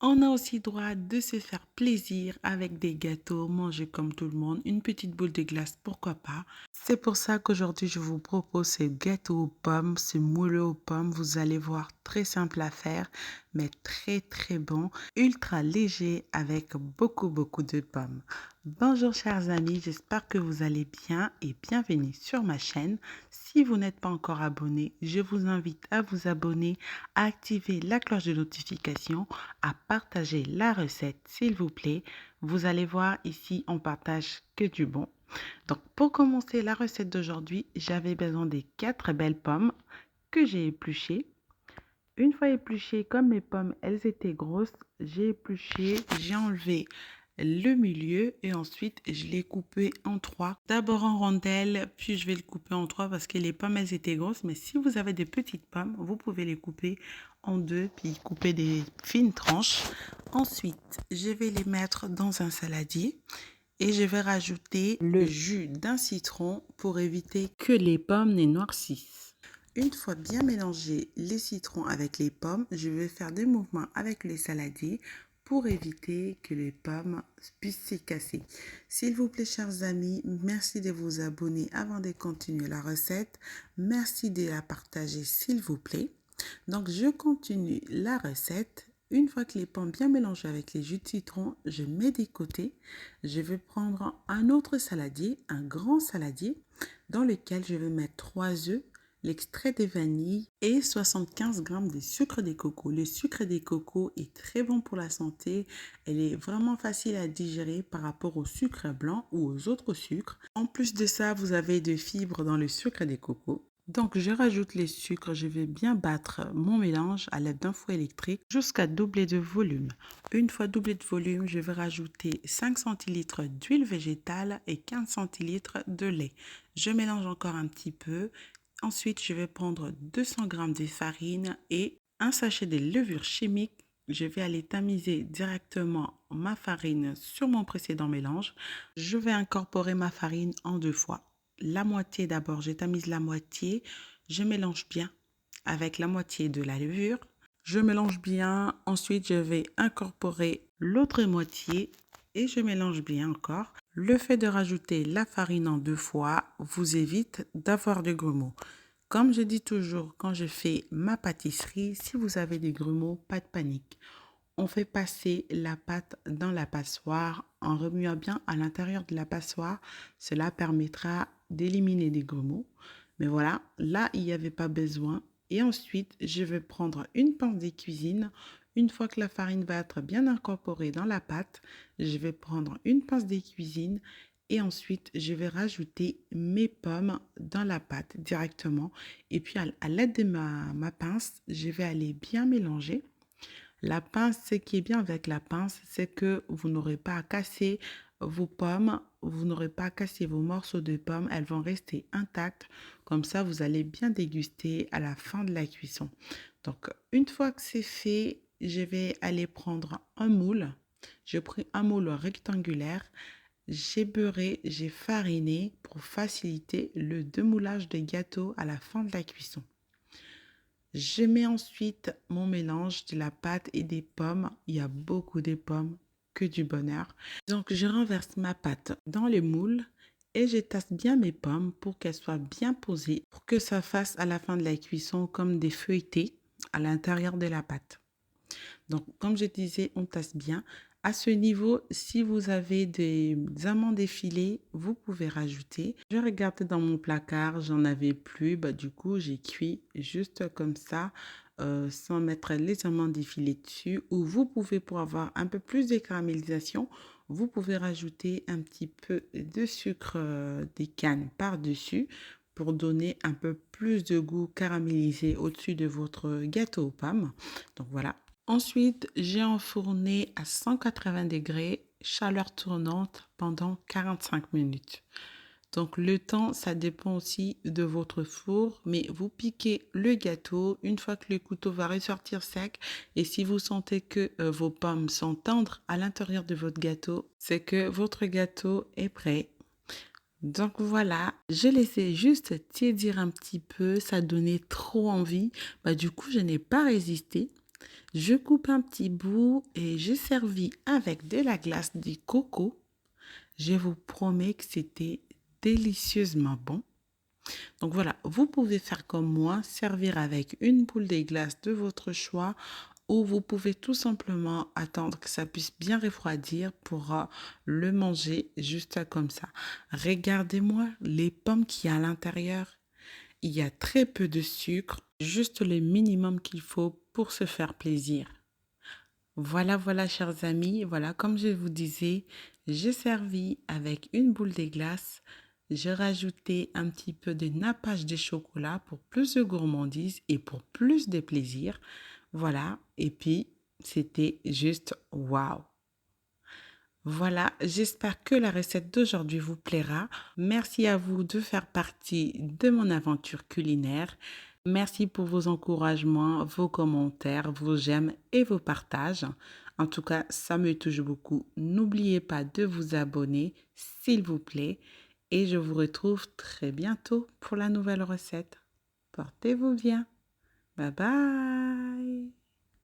On a aussi droit de se faire plaisir avec des gâteaux, manger comme tout le monde, une petite boule de glace, pourquoi pas. C'est pour ça qu'aujourd'hui, je vous propose ce gâteau aux pommes, ce moelleux aux pommes. Vous allez voir, très simple à faire, mais très très bon, ultra léger avec beaucoup de pommes. Bonjour chers amis, j'espère que vous allez bien et bienvenue sur ma chaîne. Si vous n'êtes pas encore abonné, je vous invite à vous abonner, à activer la cloche de notification, à partager la recette s'il vous plaît. Vous allez voir ici, on partage que du bon. Donc pour commencer la recette d'aujourd'hui, j'avais besoin des 4 belles pommes que j'ai épluchées. Une fois épluchées, comme mes pommes, elles étaient grosses, j'ai épluché, j'ai enlevé le milieu et ensuite je l'ai coupé en trois. D'abord en rondelles, puis je vais le couper en trois parce que les pommes, elles étaient grosses. Mais si vous avez des petites pommes, vous pouvez les couper en deux, puis couper des fines tranches. Ensuite, je vais les mettre dans un saladier. Et je vais rajouter le jus d'un citron pour éviter que les pommes ne noircissent. Une fois bien mélangé les citrons avec les pommes, je vais faire des mouvements avec les saladiers pour éviter que les pommes puissent se casser. S'il vous plaît, chers amis, merci de vous abonner avant de continuer la recette. Merci de la partager, s'il vous plaît. Donc, je continue la recette. Une fois que les pommes bien mélangées avec les jus de citron, je mets des côtés. Je vais prendre un autre saladier, un grand saladier, dans lequel je vais mettre 3 œufs, l'extrait de vanille et 75 g de sucre de coco. Le sucre de coco est très bon pour la santé. Elle est vraiment facile à digérer par rapport au sucre blanc ou aux autres sucres. En plus de ça, vous avez de fibres dans le sucre de coco. Donc, je rajoute les sucres, je vais bien battre mon mélange à l'aide d'un fouet électrique jusqu'à doubler de volume. Une fois doublé de volume, je vais rajouter 5 centilitres d'huile végétale et 15 centilitres de lait. Je mélange encore un petit peu. Ensuite, je vais prendre 200 g de farine et un sachet de levure chimique. Je vais aller tamiser directement ma farine sur mon précédent mélange. Je vais incorporer ma farine en 2 fois. La moitié d'abord, je tamise la moitié, je mélange bien avec la moitié de la levure. Je mélange bien, ensuite je vais incorporer l'autre moitié et je mélange bien encore. Le fait de rajouter la farine en 2 fois vous évite d'avoir de grumeaux. Comme je dis toujours quand je fais ma pâtisserie, si vous avez des grumeaux, pas de panique. On fait passer la pâte dans la passoire en remuant bien à l'intérieur de la passoire. Cela permettra d'éliminer des grumeaux. Mais voilà, là, il n'y avait pas besoin. Et ensuite, je vais prendre une pince de cuisine. Une fois que la farine va être bien incorporée dans la pâte, je vais prendre une pince de cuisine et ensuite, je vais rajouter mes pommes dans la pâte directement. Et puis, à l'aide de ma pince, je vais aller bien mélanger. La pince, ce qui est bien avec la pince, c'est que vous n'aurez pas à casser vos pommes, vous n'aurez pas à casser vos morceaux de pommes, elles vont rester intactes. Comme ça, vous allez bien déguster à la fin de la cuisson. Donc, une fois que c'est fait, je vais aller prendre un moule. J'ai pris un moule rectangulaire. J'ai beurré, j'ai fariné pour faciliter le demoulage des gâteaux à la fin de la cuisson. Je mets ensuite mon mélange de la pâte et des pommes. Il y a beaucoup de pommes, que du bonheur. Donc, je renverse ma pâte dans le moule et je tasse bien mes pommes pour qu'elles soient bien posées, pour que ça fasse à la fin de la cuisson comme des feuilletés à l'intérieur de la pâte. Donc, comme je disais, on tasse bien. À ce niveau, si vous avez des amandes effilées, vous pouvez rajouter. Je regarde dans mon placard, j'en avais plus. Bah, du coup, j'ai cuit juste comme ça, sans mettre les amandes effilées dessus. Ou vous pouvez, pour avoir un peu plus de caramélisation, vous pouvez rajouter un petit peu de sucre des cannes par-dessus pour donner un peu plus de goût caramélisé au-dessus de votre gâteau aux pommes. Donc voilà. Ensuite, j'ai enfourné à 180 degrés, chaleur tournante pendant 45 minutes. Donc le temps, ça dépend aussi de votre four, mais vous piquez le gâteau une fois que le couteau va ressortir sec. Et si vous sentez que vos pommes sont tendres à l'intérieur de votre gâteau, c'est que votre gâteau est prêt. Donc voilà, je laissais juste tiédir un petit peu, ça donnait trop envie. Bah, du coup, je n'ai pas résisté. Je coupe un petit bout et j'ai servi avec de la glace de coco. Je vous promets que c'était délicieusement bon. Donc voilà, vous pouvez faire comme moi, servir avec une boule de glace de votre choix ou vous pouvez tout simplement attendre que ça puisse bien refroidir pour le manger juste comme ça. Regardez-moi les pommes qu'il y a à l'intérieur. Il y a très peu de sucre, juste le minimum qu'il faut pour se faire plaisir. Voilà, voilà, chers amis, voilà, comme je vous disais, j'ai servi avec une boule de glace. J'ai rajouté un petit peu de nappage de chocolat pour plus de gourmandise et pour plus de plaisir. Voilà, et puis c'était juste waouh. Voilà, j'espère que la recette d'aujourd'hui vous plaira. Merci à vous de faire partie de mon aventure culinaire. Merci pour vos encouragements, vos commentaires, vos j'aime et vos partages. En tout cas, ça me touche beaucoup. N'oubliez pas de vous abonner, s'il vous plaît. Et je vous retrouve très bientôt pour la nouvelle recette. Portez-vous bien. Bye bye.